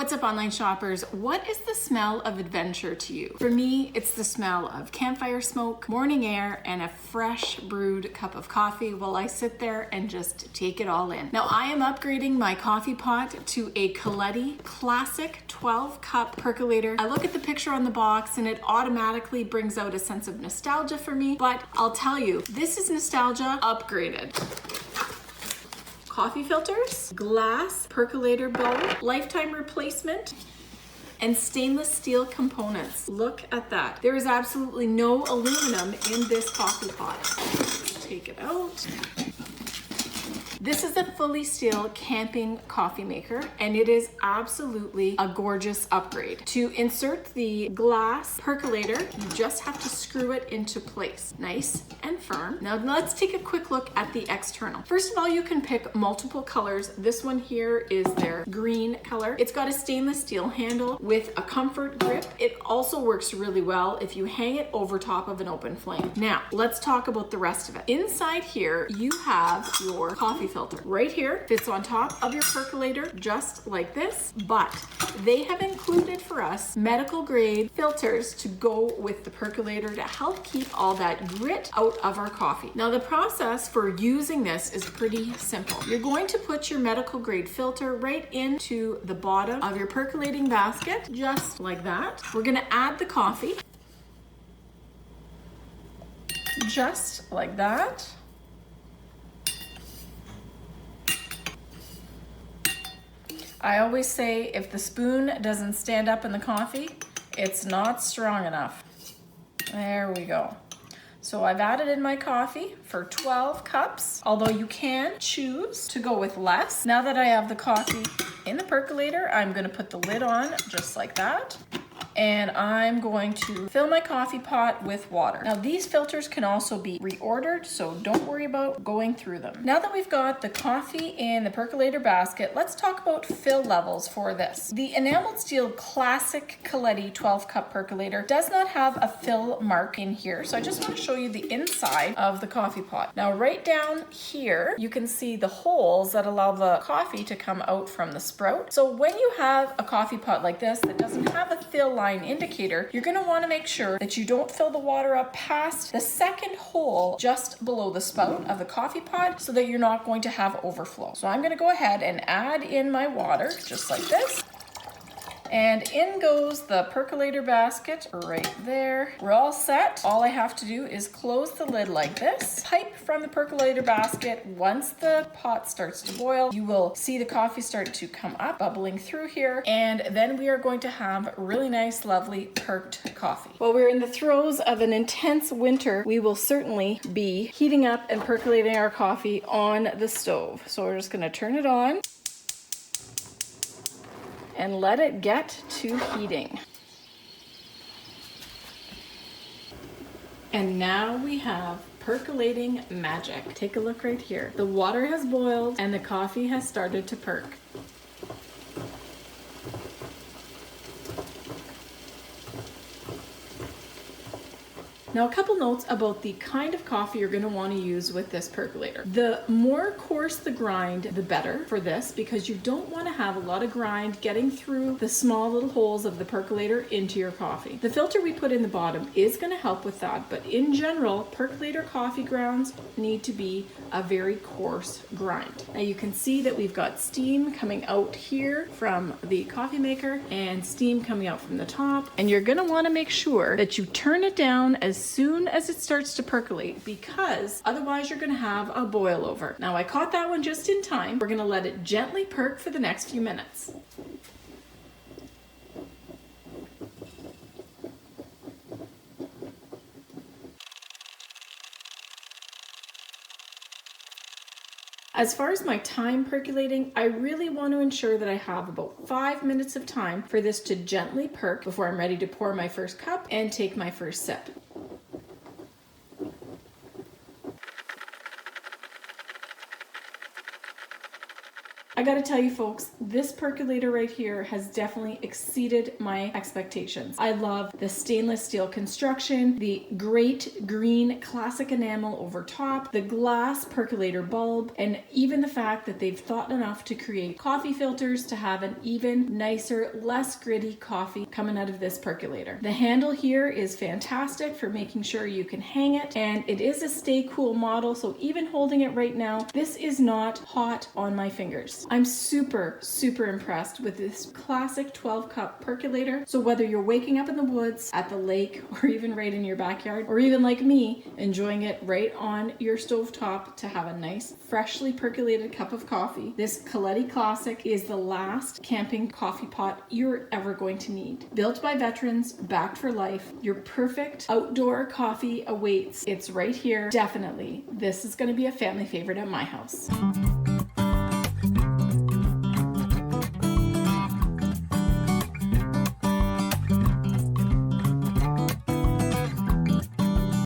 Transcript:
What's up, online shoppers? What is the smell of adventure to you? For me, it's the smell of campfire smoke, morning air, and a fresh brewed cup of coffee while I sit there and just take it all in. Now, I am upgrading my coffee pot to a COLETTI Classic 12-cup percolator. I look at the picture on the box and it automatically brings out a sense of nostalgia for me, but I'll tell you, this is nostalgia upgraded. Coffee filters, glass percolator bowl, lifetime replacement, and stainless steel components. Look at that. There is absolutely no aluminum in this coffee pot. Take it out. This is a fully steel camping coffee maker, and it is absolutely a gorgeous upgrade. To insert the glass percolator, you just have to screw it into place. Nice and firm. Now let's take a quick look at the external. First of all, you can pick multiple colors. This one here is their green color. It's got a stainless steel handle with a comfort grip. It also works really well if you hang it over top of an open flame. Now, let's talk about the rest of it. Inside here, you have your coffee filter. Right here, fits on top of your percolator just like this, but they have included for us medical grade filters to go with the percolator to help keep all that grit out of our coffee. Now, the process for using this is pretty simple. You're going to put your medical grade filter right into the bottom of your percolating basket, just like that. We're gonna add the coffee, just like that. I always say if the spoon doesn't stand up in the coffee, it's not strong enough. There we go. So I've added in my coffee for 12 cups, although you can choose to go with less. Now that I have the coffee in the percolator, I'm gonna put the lid on just like that. And I'm going to fill my coffee pot with water. Now, these filters can also be reordered, so don't worry about going through them. Now that we've got the coffee in the percolator basket, let's talk about fill levels for this. The enameled steel classic COLETTI 12-cup percolator does not have a fill mark in here, so I just want to show you the inside of the coffee pot. Now, right down here, you can see the holes that allow the coffee to come out from the sprout. So when you have a coffee pot like this that doesn't have a fill line indicator, you're going to want to make sure that you don't fill the water up past the second hole just below the spout of the coffee pot so that you're not going to have overflow. So I'm going to go ahead and add in my water just like this. And in goes the percolator basket right there. We're all set. All I have to do is close the lid like this. Pipe from the percolator basket. Once the pot starts to boil, you will see the coffee start to come up, bubbling through here. And then we are going to have really nice, lovely perked coffee. While we're in the throes of an intense winter, we will certainly be heating up and percolating our coffee on the stove. So we're just gonna turn it on and let it get to heating. And now we have percolating magic. Take a look right here. The water has boiled and the coffee has started to perk. Now, a couple notes about the kind of coffee you're going to want to use with this percolator. The more coarse the grind, the better for this, because you don't want to have a lot of grind getting through the small little holes of the percolator into your coffee. The filter we put in the bottom is going to help with that, but in general, percolator coffee grounds need to be a very coarse grind. Now you can see that we've got steam coming out here from the coffee maker and steam coming out from the top, and you're going to want to make sure that you turn it down as soon as it starts to percolate, because otherwise you're going to have a boil over. Now I caught that one just in time. We're going to let it gently perk for the next few minutes. As far as my time percolating, I really want to ensure that I have about 5 minutes of time for this to gently perk before I'm ready to pour my first cup and take my first sip. I gotta tell you folks, this percolator right here has definitely exceeded my expectations. I love the stainless steel construction, the great green classic enamel over top, the glass percolator bulb, and even the fact that they've thought enough to create coffee filters to have an even nicer, less gritty coffee coming out of this percolator. The handle here is fantastic for making sure you can hang it, and it is a stay cool model, so even holding it right now, this is not hot on my fingers. I'm super impressed with this classic 12 cup percolator. So whether you're waking up in the woods, at the lake, or even right in your backyard, or even like me, enjoying it right on your stovetop to have a nice, freshly percolated cup of coffee, this COLETTI Classic is the last camping coffee pot you're ever going to need. Built by veterans, backed for life, your perfect outdoor coffee awaits. It's right here. Definitely, this is going to be a family favorite at my house.